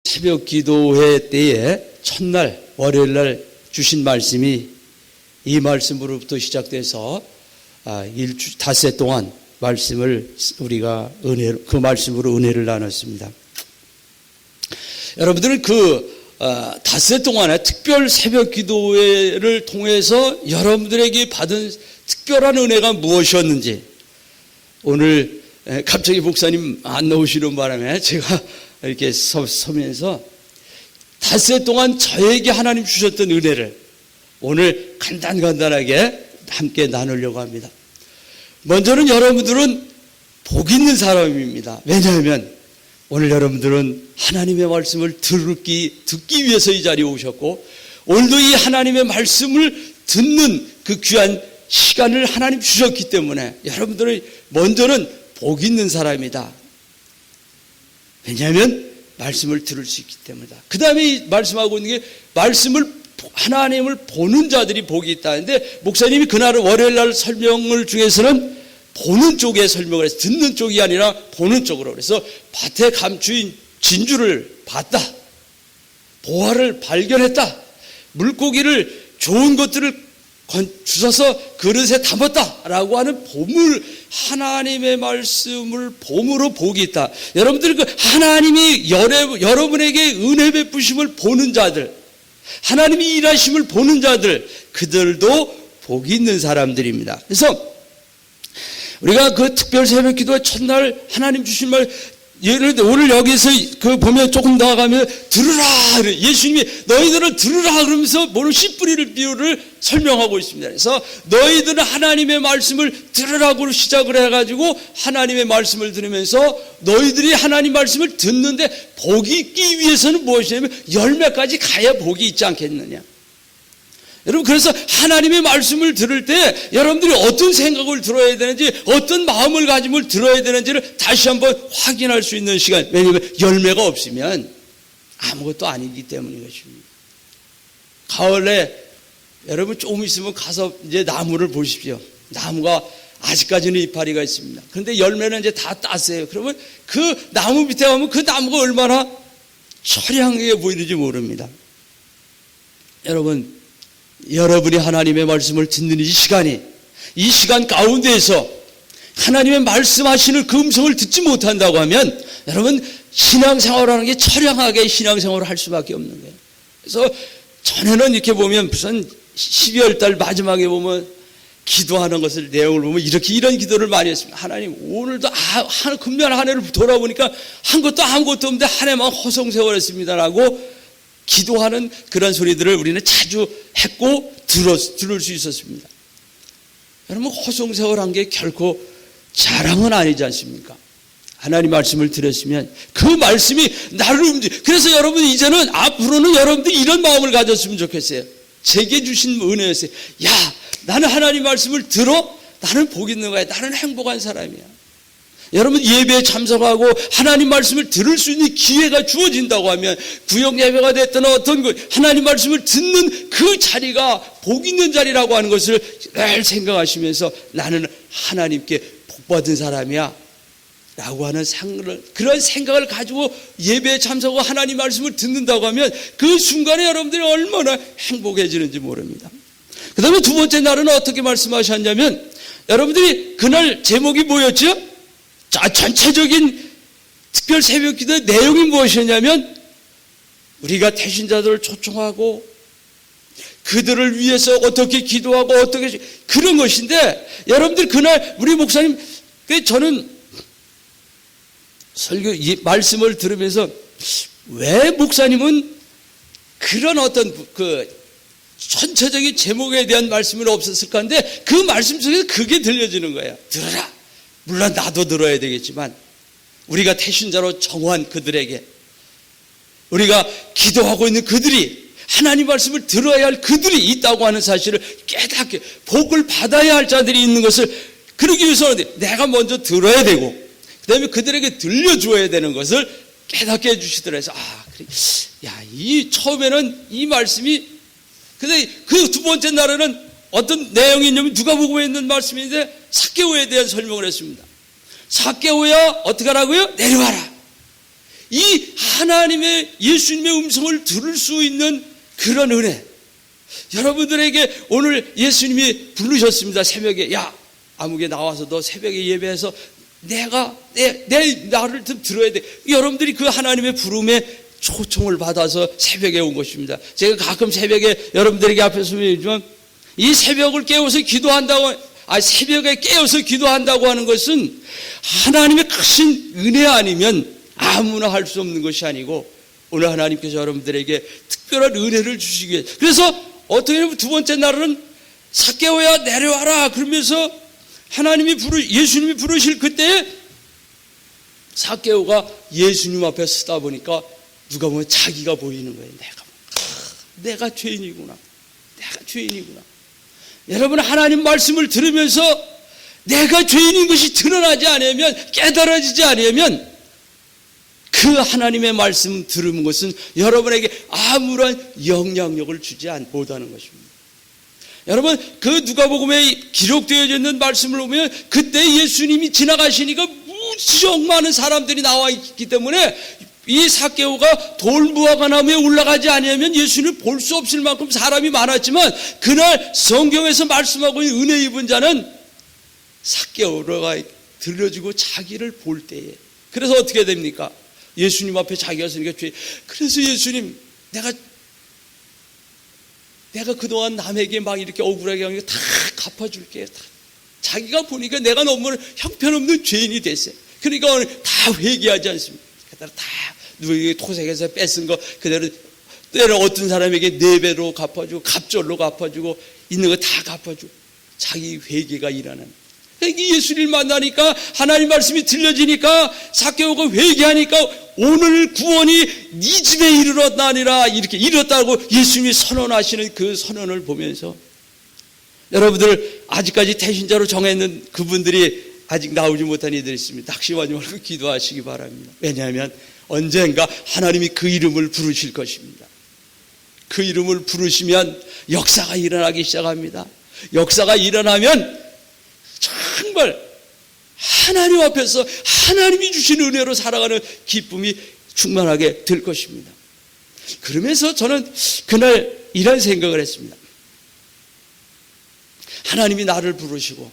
새벽 기도회 때에 첫날 월요일날 주신 말씀이 이 말씀으로부터 시작돼서 닷새 동안 말씀을 우리가 그 말씀으로 은혜를 나눴습니다. 여러분들은 닷새 동안에 특별 새벽 기도회를 통해서 여러분들에게 받은 특별한 은혜가 무엇이었는지, 오늘 갑자기 목사님 안 나오시는 바람에 제가 이렇게 서면서 닷새 동안 저에게 하나님 주셨던 은혜를 오늘 간단하게 함께 나누려고 합니다. 먼저는 여러분들은 복 있는 사람입니다. 왜냐하면 오늘 여러분들은 하나님의 말씀을 듣기 위해서 이 자리에 오셨고, 오늘도 이 하나님의 말씀을 듣는 그 귀한 시간을 하나님 주셨기 때문에 여러분들은 먼저는 복 있는 사람이다. 왜냐하면 말씀을 들을 수 있기 때문이다. 그 다음에 말씀하고 있는 게 하나님을 보는 자들이 복이 있다는데, 목사님이 그날 월요일날 설명을 중에서는 보는 쪽에 설명을 해서 듣는 쪽이 아니라 보는 쪽으로, 그래서 밭에 감추인 진주를 봤다, 보화를 발견했다, 물고기를 좋은 것들을 주셔서 그릇에 담았다라고 하는 보물, 하나님의 말씀을 봄으로 복이 있다. 여러분들 하나님이 여러분에게 은혜 베푸심을 보는 자들, 하나님이 일하심을 보는 자들, 그들도 복이 있는 사람들입니다. 그래서 우리가 그 특별 새벽 기도의 첫날 하나님 주신 말, 예를 들어 오늘 여기서 보면 조금 나아가면 들으라, 예수님이 너희들은 들으라 그러면서 뭐를 씨 뿌리를 비유를 설명하고 있습니다. 그래서 너희들은 하나님의 말씀을 들으라고 시작을 해가지고 하나님의 말씀을 들으면서 너희들이 하나님 말씀을 듣는데 복이 있기 위해서는 무엇이냐면 열매까지 가야 복이 있지 않겠느냐. 여러분, 그래서 하나님의 말씀을 들을 때 여러분들이 어떤 생각을 들어야 되는지, 어떤 마음을 가짐을 들어야 되는지를 다시 한번 확인할 수 있는 시간. 왜냐하면 열매가 없으면 아무것도 아니기 때문인 것입니다. 가을에 여러분 조금 있으면 가서 이제 나무를 보십시오. 나무가 아직까지는 이파리가 있습니다. 그런데 열매는 이제 다 땄어요. 그러면 그 나무 밑에 가면 그 나무가 얼마나 처량하게 보이는지 모릅니다. 여러분이 하나님의 말씀을 듣는 이 시간 가운데에서 하나님의 말씀하시는 그 음성을 듣지 못한다고 하면 여러분, 신앙생활하는 게 처량하게 신앙생활을 할 수밖에 없는 거예요. 그래서 전에는 이렇게 보면 무슨 12월 달 마지막에 보면 기도하는 것을 내용을 보면 이런 기도를 많이 했습니다. 하나님, 오늘도 금년 한 해를 돌아보니까 한 것도 아무것도 없는데 한 해만 허송세월했습니다라고 기도하는 그런 소리들을 우리는 자주 했고 들을 수 있었습니다. 여러분, 허송세월한 게 결코 자랑은 아니지 않습니까? 하나님 말씀을 들었으면 그 말씀이 나를 그래서 여러분, 이제는 앞으로는 여러분들이 이런 마음을 가졌으면 좋겠어요. 제게 주신 은혜였어요. 야, 나는 하나님 말씀을 들어? 나는 복 있는 거야. 나는 행복한 사람이야. 여러분, 예배에 참석하고 하나님 말씀을 들을 수 있는 기회가 주어진다고 하면 구역 예배가 됐든 어떤 하나님 말씀을 듣는 그 자리가 복 있는 자리라고 하는 것을 늘 생각하시면서 나는 하나님께 복받은 사람이야 라고 하는 그런 생각을 가지고 예배에 참석하고 하나님 말씀을 듣는다고 하면 그 순간에 여러분들이 얼마나 행복해지는지 모릅니다. 그 다음에 두 번째 날은 어떻게 말씀하셨냐면, 여러분들이 그날 제목이 뭐였죠? 전체적인 특별 새벽 기도의 내용이 무엇이냐면, 우리가 태신자들을 초청하고 그들을 위해서 어떻게 기도하고 어떻게 그런 것인데, 여러분들 그날 우리 목사님, 저는 이 말씀을 들으면서 왜 목사님은 그런 어떤 전체적인 제목에 대한 말씀은 없었을까 하는데 그 말씀 속에서 그게 들려지는 거예요. 들어라. 물론 나도 들어야 되겠지만 우리가 태신자로 정한 그들에게, 우리가 기도하고 있는 그들이 하나님 말씀을 들어야 할 그들이 있다고 하는 사실을 깨닫게, 복을 받아야 할 자들이 있는 것을, 그러기 위해서는 내가 먼저 들어야 되고 그 다음에 그들에게 들려주어야 되는 것을 깨닫게 해주시더라고요. 처음에는 이 말씀이, 근데 그 두 번째 날에는 어떤 내용이 있냐면 누가복음에 있는 말씀인데 삭개오에 대한 설명을 했습니다. 삭개오야 어떻게 하라고요? 내려와라. 이 하나님의 예수님의 음성을 들을 수 있는 그런 은혜. 여러분들에게 오늘 예수님이 부르셨습니다. 새벽에 야 아무개 나와서 너 새벽에 예배해서 나를 좀 들어야 돼. 여러분들이 그 하나님의 부름에 초청을 받아서 새벽에 온 것입니다. 제가 가끔 새벽에 여러분들에게 앞에서 얘기하지만 이 새벽을 깨워서 새벽에 깨어서 기도한다고 하는 것은 하나님의 크신 은혜 아니면 아무나 할 수 없는 것이 아니고 오늘 하나님께서 여러분들에게 특별한 은혜를 주시기 위해 그래서 어떻게 보면 두 번째 날은 삭개오야 내려와라 그러면서 예수님이 부르실 그때 삭개오가 예수님 앞에 서다 보니까 누가 보면 자기가 보이는 거예요. 내가 죄인이구나. 여러분 하나님 말씀을 들으면서 내가 죄인인 것이 드러나지 않으면 깨달아지지 않으면 그 하나님의 말씀 들은 것은 여러분에게 아무런 영향력을 주지 못하는 것입니다. 여러분 그 누가복음에 기록되어져 있는 말씀을 보면 그때 예수님이 지나가시니까 무지정 많은 사람들이 나와 있기 때문에 이 삭개오가 돌무화과 나무에 올라가지 않으면 예수님을 볼 수 없을 만큼 사람이 많았지만 그날 성경에서 말씀하고 있는 은혜 입은 자는 삭개오가 들려주고 자기를 볼 때에 그래서 어떻게 됩니까? 예수님 앞에 자기가 서니까 그래서 예수님 내가 그동안 남에게 막 이렇게 억울하게 한 게 다 갚아줄게. 자기가 보니까 내가 너무 형편없는 죄인이 됐어요. 그러니까 오늘 다 회개하지 않습니까? 그대로 다 누구에게 토색해서 뺏은 거 그대로 때로 어떤 사람에게 4배로 갚아주고 갑절로 갚아주고 있는 거 다 갚아주고 자기 회개가 일어나는 예수를 만나니까 하나님 말씀이 들려지니까 삭개오가 회개하니까 오늘 구원이 네 집에 이르렀나니라 이렇게 이르렀다고 예수님이 선언하시는 그 선언을 보면서 여러분들 아직까지 태신자로 정했는 그분들이 아직 나오지 못한 이들이 있습니다. 낙심하지 말고 기도하시기 바랍니다. 왜냐하면 언젠가 하나님이 그 이름을 부르실 것입니다. 그 이름을 부르시면 역사가 일어나기 시작합니다. 역사가 일어나면 정말 하나님 앞에서 하나님이 주신 은혜로 살아가는 기쁨이 충만하게 될 것입니다. 그러면서 저는 그날 이런 생각을 했습니다. 하나님이 나를 부르시고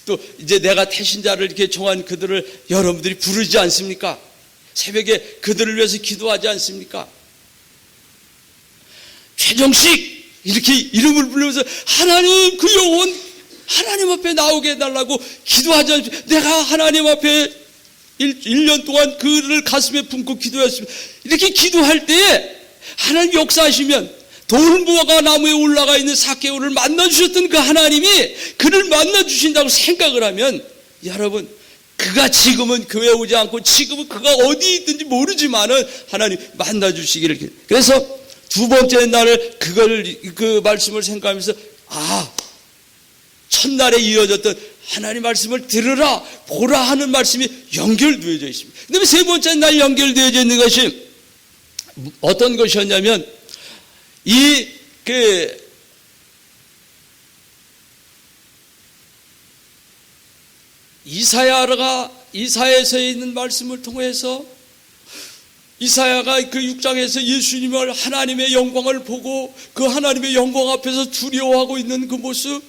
또 이제 내가 태신자를 이렇게 정한 그들을 여러분들이 부르지 않습니까? 새벽에 그들을 위해서 기도하지 않습니까? 최정식 이렇게 이름을 부르면서 하나님 그 영혼 하나님 앞에 나오게 해달라고 기도하지 않습니까? 내가 하나님 앞에 1년 동안 그를 가슴에 품고 기도했습니다. 이렇게 기도할 때에 하나님 역사하시면 돌무화과 나무에 올라가 있는 삭개오를 만나주셨던 그 하나님이 그를 만나주신다고 생각을 하면 여러분 그가 지금은 교회 오지 않고 지금은 그가 어디 있든지 모르지만은 하나님 만나주시기를. 그래서 두 번째 날을 그 말씀을 생각하면서 첫날에 이어졌던 하나님 말씀을 들으라 보라 하는 말씀이 연결되어져 있습니다. 그다음에 세 번째 날 연결되어져 있는 것이 어떤 것이었냐면 이사야서에 있는 말씀을 통해서 이사야가 그 6장에서 예수님을 하나님의 영광을 보고 그 하나님의 영광 앞에서 두려워하고 있는 그 모습,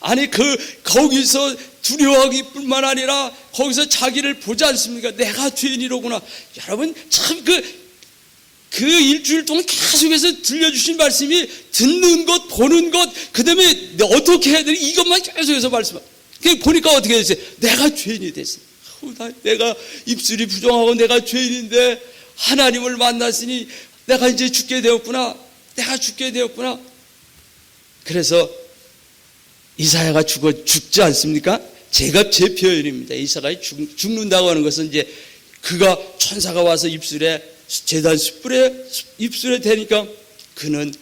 아니 거기서 두려워하기뿐만 아니라 거기서 자기를 보지 않습니까? 내가 죄인이로구나. 여러분 참 그 일주일 동안 계속해서 들려주신 말씀이 듣는 것, 보는 것, 그 다음에 어떻게 해야 되는 이것만 계속해서 말씀하고 보니까 어떻게 됐어요? 내가 죄인이 됐어요. 내가 입술이 부정하고 내가 죄인인데 하나님을 만났으니 내가 이제 죽게 되었구나. 내가 죽게 되었구나. 그래서 이사야가 죽지 않습니까? 제 표현입니다. 이사야가 죽는다고 하는 것은 이제 그가 천사가 와서 제단 입술에 대니까 그는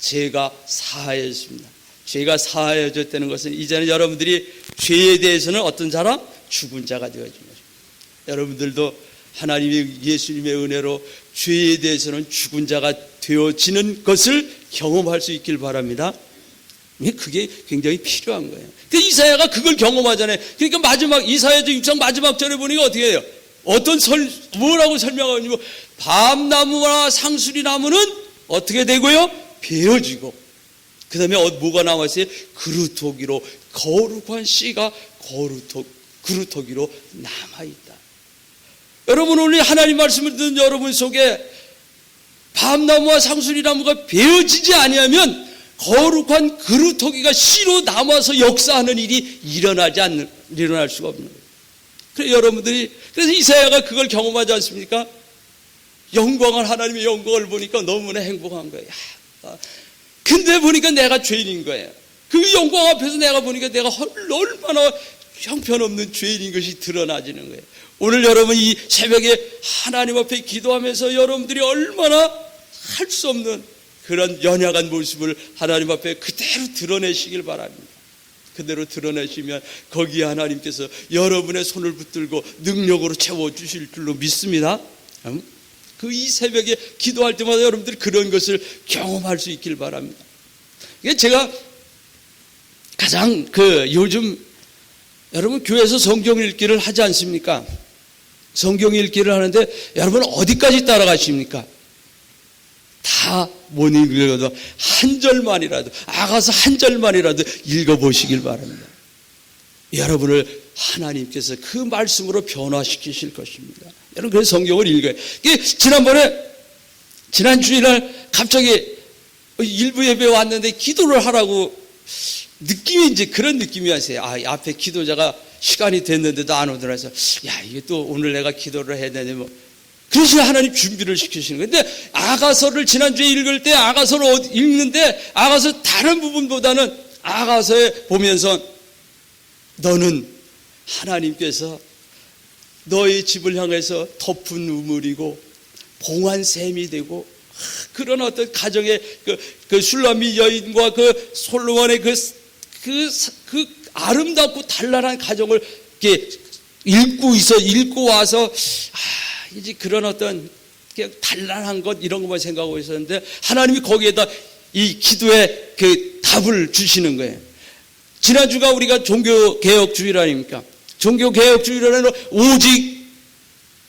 죄가 사하여졌습니다. 죄가 사하여졌다는 것은 이제는 여러분들이 죄에 대해서는 어떤 사람? 죽은 자가 되어진 것입니다. 여러분들도 하나님의 예수님의 은혜로 죄에 대해서는 죽은 자가 되어지는 것을 경험할 수 있길 바랍니다. 그게 굉장히 필요한 거예요. 근데 이사야가 그걸 경험하잖아요. 그러니까 이사야서 6장 마지막 절에 보니까 어떻게 해요? 뭐라고 설명하냐면, 밤나무와 상수리나무는 어떻게 되고요? 베어지고, 그 다음에 뭐가 남았어요? 그루터기로, 거룩한 씨가 그루터기로 남아있다. 여러분, 오늘 하나님 말씀을 듣는 여러분 속에 밤나무와 상수리나무가 베어지지 아니하면 거룩한 그루터기가 씨로 남아서 역사하는 일이 일어날 수가 없는 거예요. 그래서 이사야가 그걸 경험하지 않습니까? 하나님의 영광을 보니까 너무나 행복한 거예요. 근데 보니까 내가 죄인인 거예요. 그 영광 앞에서 내가 보니까 내가 얼마나 형편없는 죄인인 것이 드러나지는 거예요. 오늘 여러분 이 새벽에 하나님 앞에 기도하면서 여러분들이 얼마나 할 수 없는 그런 연약한 모습을 하나님 앞에 그대로 드러내시길 바랍니다. 그대로 드러내시면 거기에 하나님께서 여러분의 손을 붙들고 능력으로 채워주실 줄로 믿습니다. 그 이 새벽에 기도할 때마다 여러분들이 그런 것을 경험할 수 있길 바랍니다. 제가 가장 요즘 여러분 교회에서 성경 읽기를 하지 않습니까? 성경 읽기를 하는데 여러분 어디까지 따라가십니까? 다 못 읽어도 한 절만이라도, 아가서 한 절만이라도 읽어보시길 바랍니다. 여러분을 하나님께서 그 말씀으로 변화시키실 것입니다. 여러분 그래서 성경을 읽어요. 지난 주일날 갑자기 일부 예배에 왔는데 기도를 하라고 느낌이 이제 그런 느낌이 왔어요. 앞에 기도자가 시간이 됐는데도 안 오더라 해서 이게 또 오늘 내가 기도를 해야 되는데 뭐. 그래서 하나님 준비를 시키시는 거예요. 근데 아가서를 지난주에 읽을 때 아가서를 읽는데 아가서 다른 부분보다는 아가서에 보면서 너는 하나님께서 너의 집을 향해서 덮은 우물이고 봉한 샘이 되고 그런 어떤 가정의 그 슐라미 여인과 그 솔로몬의 그 아름답고 단란한 가정을 이렇게 읽고 와서 이제 그런 어떤 단란한 것 이런 것만 생각하고 있었는데 하나님이 거기에다 이 기도의 그 답을 주시는 거예요. 지난주가 우리가 종교개혁주일 아닙니까? 종교개혁주일에는 오직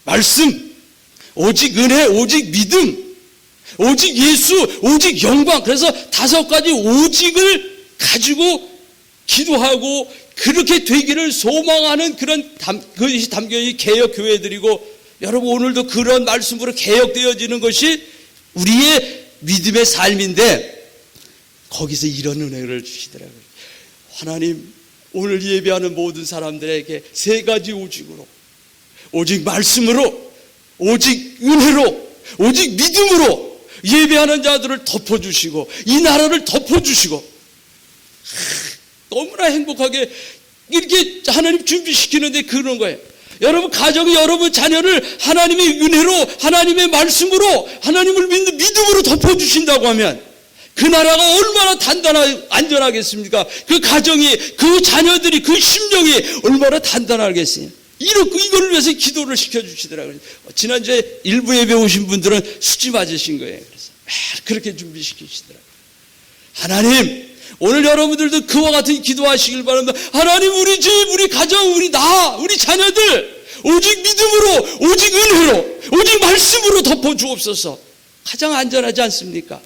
말씀, 오직 은혜, 오직 믿음, 오직 예수, 오직 영광, 그래서 5가지 오직을 가지고 기도하고 그렇게 되기를 소망하는 그것이 담겨있는 개혁교회들이고, 여러분 오늘도 그런 말씀으로 개혁되어지는 것이 우리의 믿음의 삶인데 거기서 이런 은혜를 주시더라고요. 하나님 오늘 예배하는 모든 사람들에게 3가지 오직으로, 오직 말씀으로, 오직 은혜로, 오직 믿음으로 예배하는 자들을 덮어주시고 이 나라를 덮어주시고 너무나 행복하게 이렇게 하나님 준비시키는데 그런 거예요. 여러분 가정이 여러분 자녀를 하나님의 은혜로, 하나님의 말씀으로, 하나님을 믿는 믿음으로 덮어주신다고 하면 그 나라가 얼마나 안전하겠습니까? 그 가정이, 그 자녀들이, 그 심령이 얼마나 단단하겠어요? 이걸 위해서 기도를 시켜주시더라고요. 지난주에 일부 예배 오신 분들은 수지 맞으신 거예요. 그래서 그렇게 준비시키시더라고요. 하나님, 오늘 여러분들도 그와 같은 기도하시길 바랍니다. 하나님 우리 집, 우리 가정, 우리 자녀들 오직 믿음으로, 오직 은혜로, 오직 말씀으로 덮어주옵소서. 가장 안전하지 않습니까?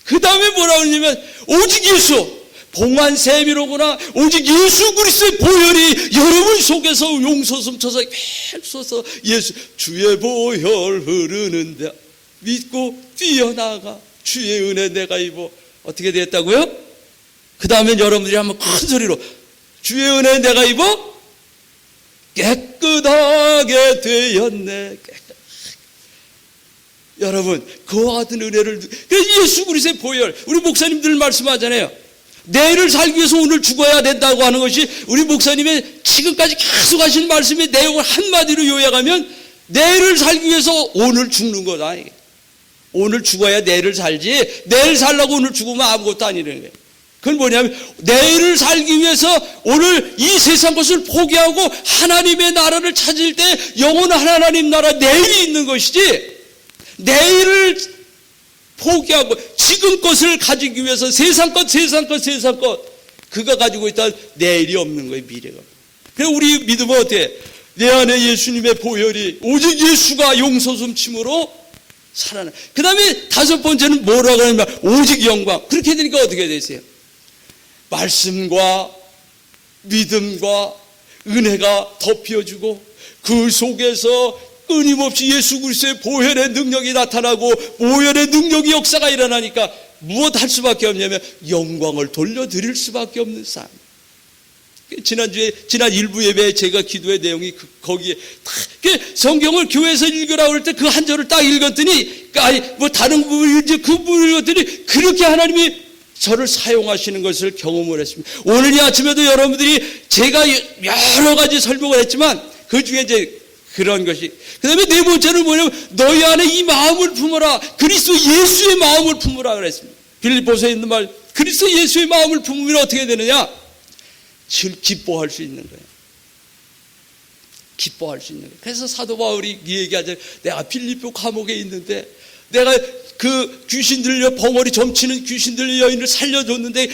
그 다음에 뭐라고 하냐면 오직 예수, 봉한 샘이로구나. 오직 예수 그리스도의 보혈이 여러분 속에서 용솟음쳐서 솟서 예수 주의 보혈 흐르는데 믿고 뛰어나가 주의 은혜 내가 입어. 어떻게 됐다고요? 그 다음에 여러분들이 한번 큰 소리로 주의 은혜 내가 입어 깨끗하게 되었네. 여러분 그와 같은 은혜를, 그래서 예수 그리스도의 보혈, 우리 목사님들 말씀하잖아요. 내일을 살기 위해서 오늘 죽어야 된다고 하는 것이 우리 목사님의 지금까지 계속 하신 말씀의 내용을 한마디로 요약하면 내일을 살기 위해서 오늘 죽는 거다. 오늘 죽어야 내일을 살지, 내일 살라고 오늘 죽으면 아무것도 아니라는 거예요. 그건 뭐냐면 내일을 살기 위해서 오늘 이 세상 것을 포기하고 하나님의 나라를 찾을 때 영원한 하나님 나라 내일이 있는 것이지, 내일을 포기하고 지금 것을 가지기 위해서 세상 것 그거 가지고 있다 내일이 없는 거예요. 미래가. 그래서 우리 믿음은 어때? 내 안에 예수님의 보혈이 오직 예수가 용서숨침으로 살아나. 그 다음에 다섯 번째는 뭐라고 하냐면 오직 영광. 그렇게 되니까 어떻게 되세요? 말씀과 믿음과 은혜가 덮여주고 그 속에서 끊임없이 예수 그리스도의 보혈의 능력이 나타나고 보혈의 능력이 역사가 일어나니까 무엇 할 수밖에 없냐면 영광을 돌려드릴 수밖에 없는 삶. 지난주에 지난 일부 예배에 제가 기도의 내용이 거기에 성경을 교회에서 읽으라고 할 때 그 한 절을 딱 읽었더니 뭐 다른 부분 이제 그 부분을 읽었더니 그렇게 하나님이 저를 사용하시는 것을 경험을 했습니다. 오늘 이 아침에도 여러분들이 제가 여러 가지 설명을 했지만 그 중에 이제 그런 것이 그 다음에 네 번째는 뭐냐면 너희 안에 이 마음을 품어라. 그리스도 예수의 마음을 품으라 그랬습니다. 빌립보서에 있는 말 그리스도 예수의 마음을 품으면 어떻게 되느냐? 기뻐할 수 있는 거예요. 기뻐할 수 있는 거예요. 그래서 사도 바울이 얘기하죠. 내가 빌립보 감옥에 있는데 내가 그 귀신 들려 벙어리 점치는 귀신 들려 여인을 살려줬는데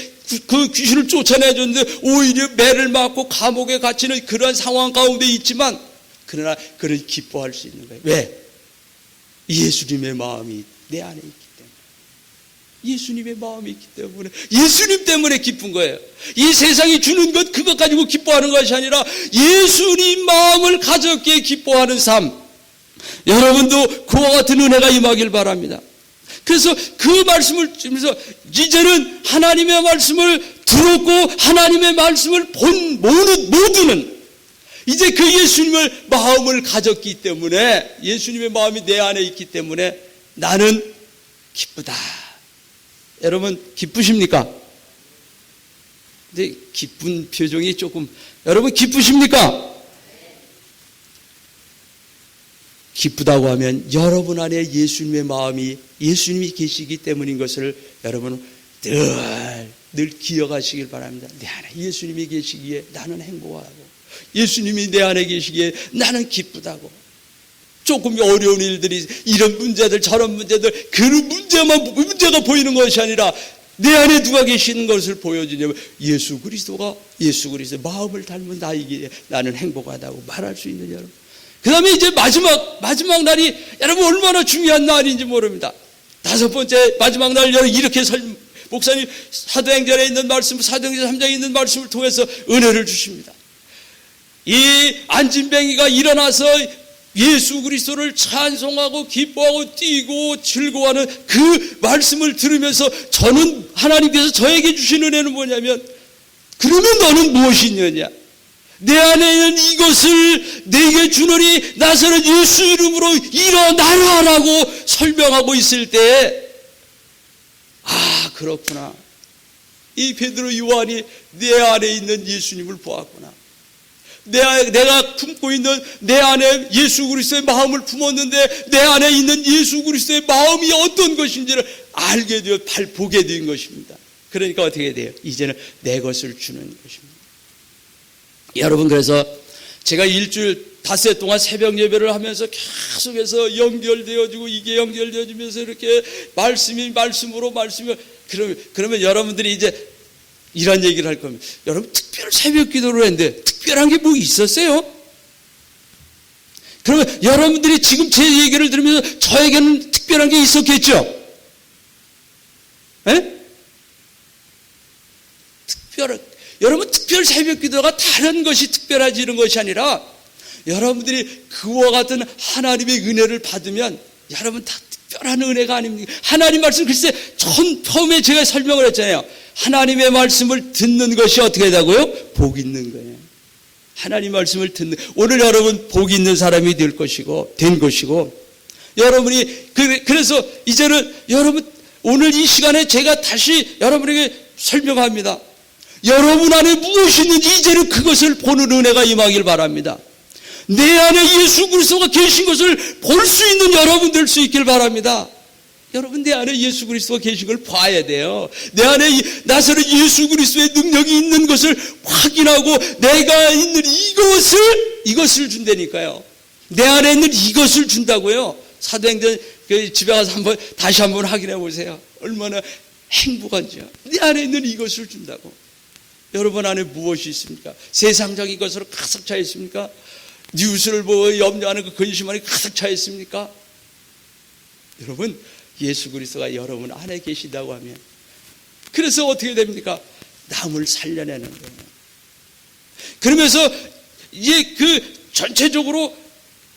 그 귀신을 쫓아내줬는데 오히려 매를 맞고 감옥에 갇히는 그러한 상황 가운데 있지만 그러나 그를 기뻐할 수 있는 거예요. 왜? 예수님의 마음이 내 안에 있기 때문에. 예수님의 마음이 있기 때문에 예수님 때문에 기쁜 거예요. 이 세상이 주는 것 그것 가지고 기뻐하는 것이 아니라 예수님 마음을 가졌기에 기뻐하는 삶. 여러분도 그와 같은 은혜가 임하길 바랍니다. 그래서 그 말씀을 주면서 이제는 하나님의 말씀을 들었고 하나님의 말씀을 본 모두는 이제 그 예수님을 마음을 가졌기 때문에 예수님의 마음이 내 안에 있기 때문에 나는 기쁘다. 여러분 기쁘십니까? 근데 기쁜 표정이 조금 여러분 기쁘십니까? 기쁘다고 하면 여러분 안에 예수님의 마음이 예수님이 계시기 때문인 것을 여러분 늘 기억하시길 바랍니다. 내 안에 예수님이 계시기에 나는 행복하고 예수님이 내 안에 계시기에 나는 기쁘다고. 조금 어려운 일들이 이런 문제들 저런 문제들 그 문제가 보이는 것이 아니라 내 안에 누가 계시는 것을 보여주냐면 예수 그리스도의 마음을 닮은 나이기에 나는 행복하다고 말할 수 있는 여러분. 그 다음에 이제 마지막 날이 여러분 얼마나 중요한 날인지 모릅니다. 다섯 번째 마지막 날 여러분 이렇게 목사님 사도행전에 있는 말씀 사도행전 3장에 있는 말씀을 통해서 은혜를 주십니다. 이 안진뱅이가 일어나서 예수 그리스도를 찬송하고 기뻐하고 뛰고 즐거워하는 그 말씀을 들으면서 저는 하나님께서 저에게 주신 은혜는 뭐냐면 그러면 너는 무엇이 있느냐? 내 안에 있는 이것을 내게 주노니 나서는 예수 이름으로 일어나라라고 설명하고 있을 때 그렇구나. 이 베드로 요한이 내 안에 있는 예수님을 보았구나. 내가 품고 있는 내 안에 예수 그리스도의 마음을 품었는데 내 안에 있는 예수 그리스도의 마음이 어떤 것인지를 알게 되어 보게 된 것입니다. 그러니까 어떻게 돼요? 이제는 내 것을 주는 것입니다. 여러분 그래서 제가 일주일 닷새 동안 새벽 예배를 하면서 계속해서 연결되어지고 이게 연결되어지면서 이렇게 말씀으로 그러면 여러분들이 이제 이런 얘기를 할 겁니다. 여러분 특별 새벽 기도를 했는데 특별한 게 뭐 있었어요? 그러면 여러분들이 지금 제 얘기를 들으면서 저에게는 특별한 게 있었겠죠? 여러분 특별 새벽 기도가 다른 것이 특별하지 이런 것이 아니라 여러분들이 그와 같은 하나님의 은혜를 받으면 여러분 다 특별한 은혜가 아닙니까? 하나님 말씀 글쎄 처음에 제가 설명을 했잖아요. 하나님의 말씀을 듣는 것이 어떻게 되다고요? 복 있는 거예요. 하나님 말씀을 듣는 오늘 여러분 복 있는 사람이 된 것이고 여러분이 그래서 이제는 여러분 오늘 이 시간에 제가 다시 여러분에게 설명합니다. 여러분 안에 무엇이 있는지 이제는 그것을 보는 은혜가 임하길 바랍니다. 내 안에 예수 그리스도가 계신 것을 볼 수 있는 여러분 될 수 있길 바랍니다. 여러분 내 안에 예수 그리스도가 계신 걸 봐야 돼요. 내 안에 나서는 예수 그리스도의 능력이 있는 것을 확인하고 내가 있는 이것을 준다니까요. 내 안에 있는 이것을 준다고요. 사도행전 집에 가서 다시 한번 확인해 보세요. 얼마나 행복한지요. 내 안에 있는 이것을 준다고. 여러분 안에 무엇이 있습니까? 세상적인 것으로 가득 차 있습니까? 뉴스를 보고 염려하는 그 근심만이 가득 차 있습니까? 여러분, 예수 그리스도가 여러분 안에 계시다고 하면 그래서 어떻게 됩니까? 남을 살려내는 거예요. 그러면서 이제 그 전체적으로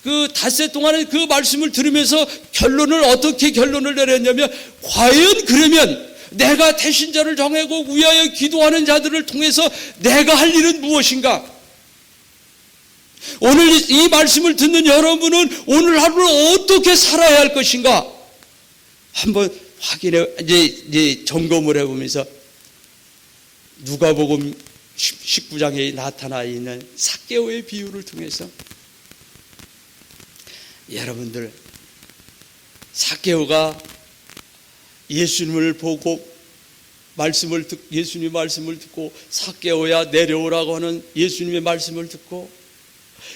그 닷새 동안에 그 말씀을 들으면서 어떻게 결론을 내렸냐면, 과연 그러면 내가 대신자를 정하고 위하여 기도하는 자들을 통해서 내가 할 일은 무엇인가? 오늘 이 말씀을 듣는 여러분은 오늘 하루를 어떻게 살아야 할 것인가? 한번 이제 점검을 해보면서 누가복음 19장에 나타나 있는 삭개오의 비유를 통해서 여러분들, 삭개오가 예수님을 보고 예수님의 말씀을 듣고 삭개오야 내려오라고 하는 예수님의 말씀을 듣고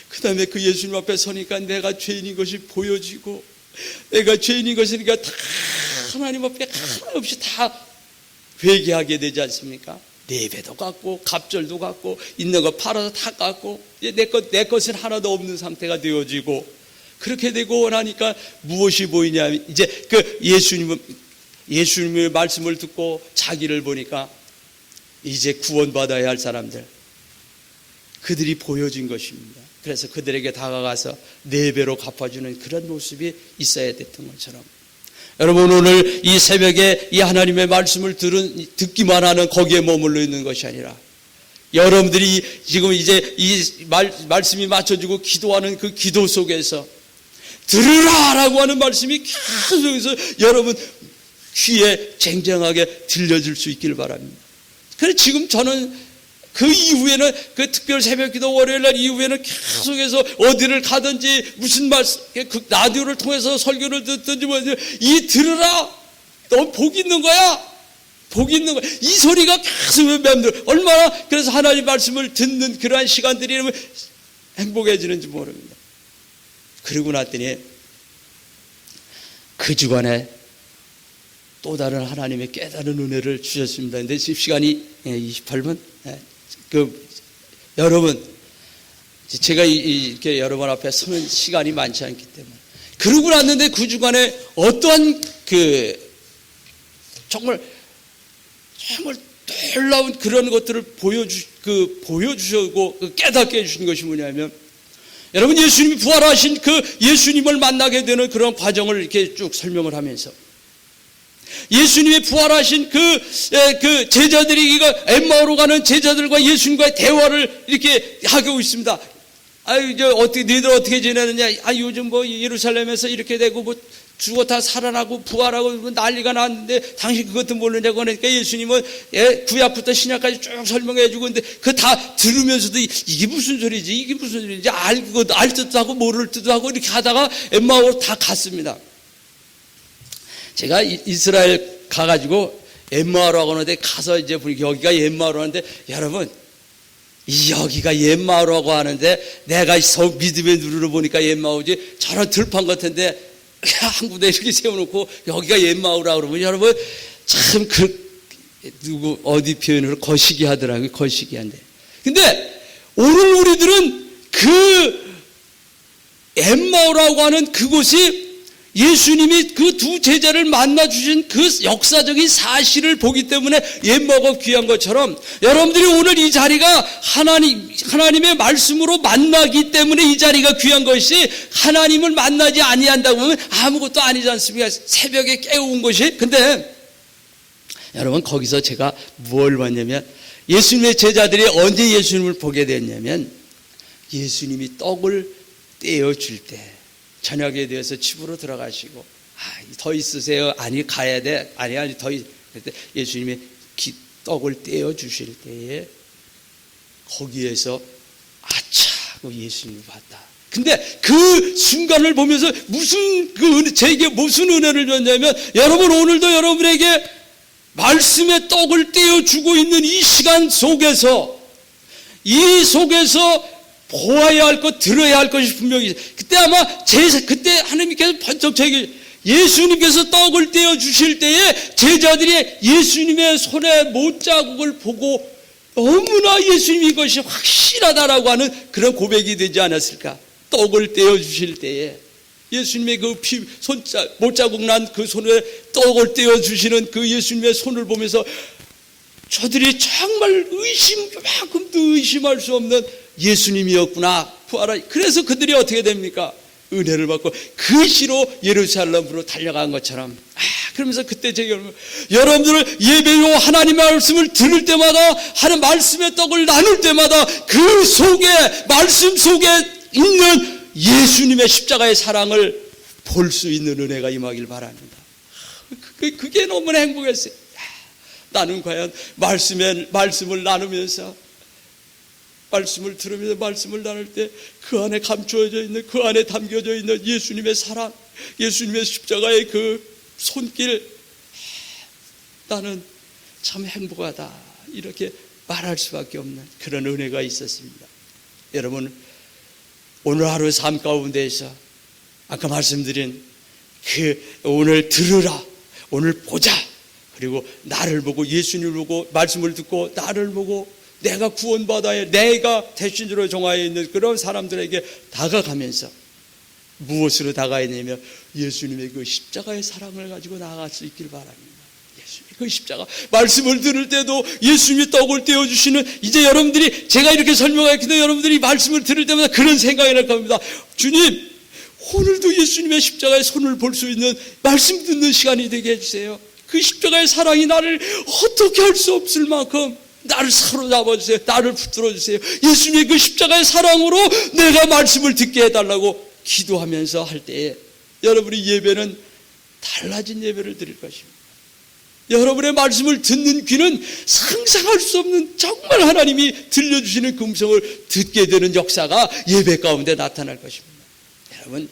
그 다음에 그 예수님 앞에 서니까 내가 죄인인 것이 보여지고 내가 죄인인 것이니까 다 하나님 앞에 하나 없이 다 회개하게 되지 않습니까? 예배도 갖고 갑절도 갖고 있는 거 팔아서 다 갖고 내 것은 하나도 없는 상태가 되어지고 그렇게 되고 나니까 무엇이 보이냐면 이제 그 예수님의 말씀을 듣고 자기를 보니까 이제 구원받아야 할 사람들, 그들이 보여진 것입니다. 그래서 그들에게 다가가서 4배로 갚아주는 그런 모습이 있어야 됐던 것처럼, 여러분 오늘 이 새벽에 이 하나님의 말씀을 듣기만 하는 거기에 머물러 있는 것이 아니라 여러분들이 지금 이제 이 말씀이 맞춰지고 기도하는 그 기도 속에서 들으라라고 하는 말씀이 계속해서 여러분 귀에 쟁쟁하게 들려줄 수 있기를 바랍니다. 그래서 지금 저는 그 이후에는 그 특별 새벽기도 월요일날 이후에는 계속해서 어디를 가든지 무슨 말씀, 그 라디오를 통해서 설교를 듣든지 이 들으라, 너 복 있는 거야, 복 있는 거야, 이 소리가 계속 맴돌. 얼마나 그래서 하나님 말씀을 듣는 그러한 시간들이 행복해지는지 모릅니다. 그러고 났더니 그 주간에 또 다른 하나님의 깨달은 은혜를 주셨습니다. 근데 지금 시간이 28분. 여러분, 제가 이렇게 여러분 앞에 서는 시간이 많지 않기 때문에 그러고 났는데 그 주간에 어떠한 정말 놀라운 그런 것들을 보여주시고 깨닫게 해주신 것이 뭐냐면, 여러분 예수님이 부활하신 그 예수님을 만나게 되는 그런 과정을 이렇게 쭉 설명을 하면서 예수님이 부활하신 그 제자들이 엠마오로 가는 제자들과 예수님과의 대화를 이렇게 하고 있습니다. 너희들 어떻게 지내느냐? 요즘 예루살렘에서 이렇게 되고 죽었다 살아나고 부활하고 난리가 났는데 당신 그것도 모르냐고 하니까 예수님은 구약부터 신약까지 쭉 설명해 주고, 근데 그거 다 들으면서도 이게 무슨 소리지 알 뜻도 하고 모를 뜻도 하고 이렇게 하다가 엠마오로 다 갔습니다. 제가 이스라엘 가가지고 엠마오라고 하는데 가서 이제 보니까 여기가 엠마오라고 하는데, 여러분 여기가 엠마오라고 하는데 내가 믿음의 눈으로 보니까 엠마오지, 저런 들판 같은데 한 군데 이렇게 세워놓고 여기가 엠마오라고 그러면 여러분 참 어디 표현으로 거시기 하더라고요. 거시기한데. 근데 오늘 우리들은 그 엠마오라고 하는 그곳이 예수님이 그 두 제자를 만나주신 그 역사적인 사실을 보기 때문에 엠마오가 귀한 것처럼, 여러분들이 오늘 이 자리가 하나님의 말씀으로 만나기 때문에 이 자리가 귀한 것이, 하나님을 만나지 아니한다고 하면 아무것도 아니지 않습니까? 새벽에 깨운 것이. 근데 여러분 거기서 제가 뭘 봤냐면, 예수님의 제자들이 언제 예수님을 보게 됐냐면, 예수님이 떡을 떼어줄 때 저녁에 대해서 집으로 들어가시고, 더 있으세요? 아니 가야 돼. 아니 더 그때 예수님이 떡을 떼어 주실 때에 거기에서 아차 하고 예수님을 봤다. 근데 그 순간을 보면서 제게 무슨 은혜를 줬냐면, 여러분 오늘도 여러분에게 말씀의 떡을 떼어 주고 있는 이 시간 속에서 보아야 할 것, 들어야 할 것이 분명히 있어요. 그때 아마 그때 하나님께서 번쩍 예수님께서 떡을 떼어 주실 때에 제자들이 예수님의 손에 못자국을 보고 너무나 예수님이 이것이 확실하다라고 하는 그런 고백이 되지 않았을까? 떡을 떼어 주실 때에 예수님의 그 못자국 난 그 손에 떡을 떼어 주시는 그 예수님의 손을 보면서 저들이 정말 그만큼도 의심할 수 없는 예수님이었구나 부활하. 그래서 그들이 어떻게 됩니까? 은혜를 받고 그 시로 예루살렘으로 달려간 것처럼. 그러면서 그때 제가 여러분들 예배요 하나님의 말씀을 들을 때마다 하는 말씀의 떡을 나눌 때마다 그 속에 말씀 속에 있는 예수님의 십자가의 사랑을 볼 수 있는 은혜가 임하길 바랍니다. 그게 너무나 행복했어요. 나는 과연 말씀을 나누면서 말씀을 들으면서 말씀을 나눌 때 그 안에 감추어져 있는 그 안에 담겨져 있는 예수님의 사랑, 예수님의 십자가의 그 손길, 나는 참 행복하다 이렇게 말할 수밖에 없는 그런 은혜가 있었습니다. 여러분, 오늘 하루 삶 가운데에서 아까 말씀드린 그 오늘 들으라, 오늘 보자, 그리고 나를 보고 예수님을 보고 말씀을 듣고 나를 보고 내가 구원받아야 내가 대신으로 정하여 있는 그런 사람들에게 다가가면서 무엇으로 다가야 되냐면 예수님의 그 십자가의 사랑을 가지고 나아갈 수 있길 바랍니다. 예수님의 그 십자가 말씀을 들을 때도 예수님이 떡을 떼어주시는, 이제 여러분들이 제가 이렇게 설명하겠는데 여러분들이 말씀을 들을 때마다 그런 생각이 날 겁니다. 주님, 오늘도 예수님의 십자가의 손을 볼 수 있는 말씀 듣는 시간이 되게 해주세요. 그 십자가의 사랑이 나를 어떻게 할 수 없을 만큼 나를 사로잡아 주세요. 나를 붙들어 주세요. 예수님의 그 십자가의 사랑으로 내가 말씀을 듣게 해달라고 기도하면서 할 때에 여러분의 예배는 달라진 예배를 드릴 것입니다. 여러분의 말씀을 듣는 귀는 상상할 수 없는 정말 하나님이 들려주시는 그 음성을 듣게 되는 역사가 예배 가운데 나타날 것입니다. 여러분,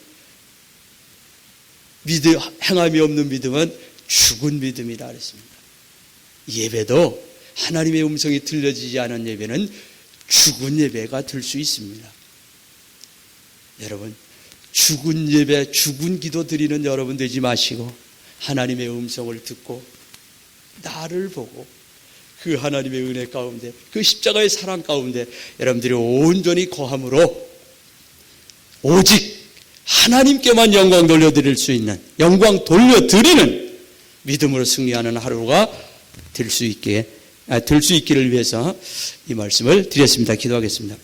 행함이 없는 믿음은 죽은 믿음이라 그랬습니다. 예배도 하나님의 음성이 들려지지 않은 예배는 죽은 예배가 될 수 있습니다. 여러분, 죽은 예배, 죽은 기도 드리는 여러분 되지 마시고 하나님의 음성을 듣고 나를 보고 그 하나님의 은혜 가운데, 그 십자가의 사랑 가운데 여러분들이 온전히 거함으로 오직 하나님께만 영광 돌려드릴 수 있는, 영광 돌려드리는 믿음으로 승리하는 하루가 될 수 있기를 위해서 이 말씀을 드렸습니다. 기도하겠습니다.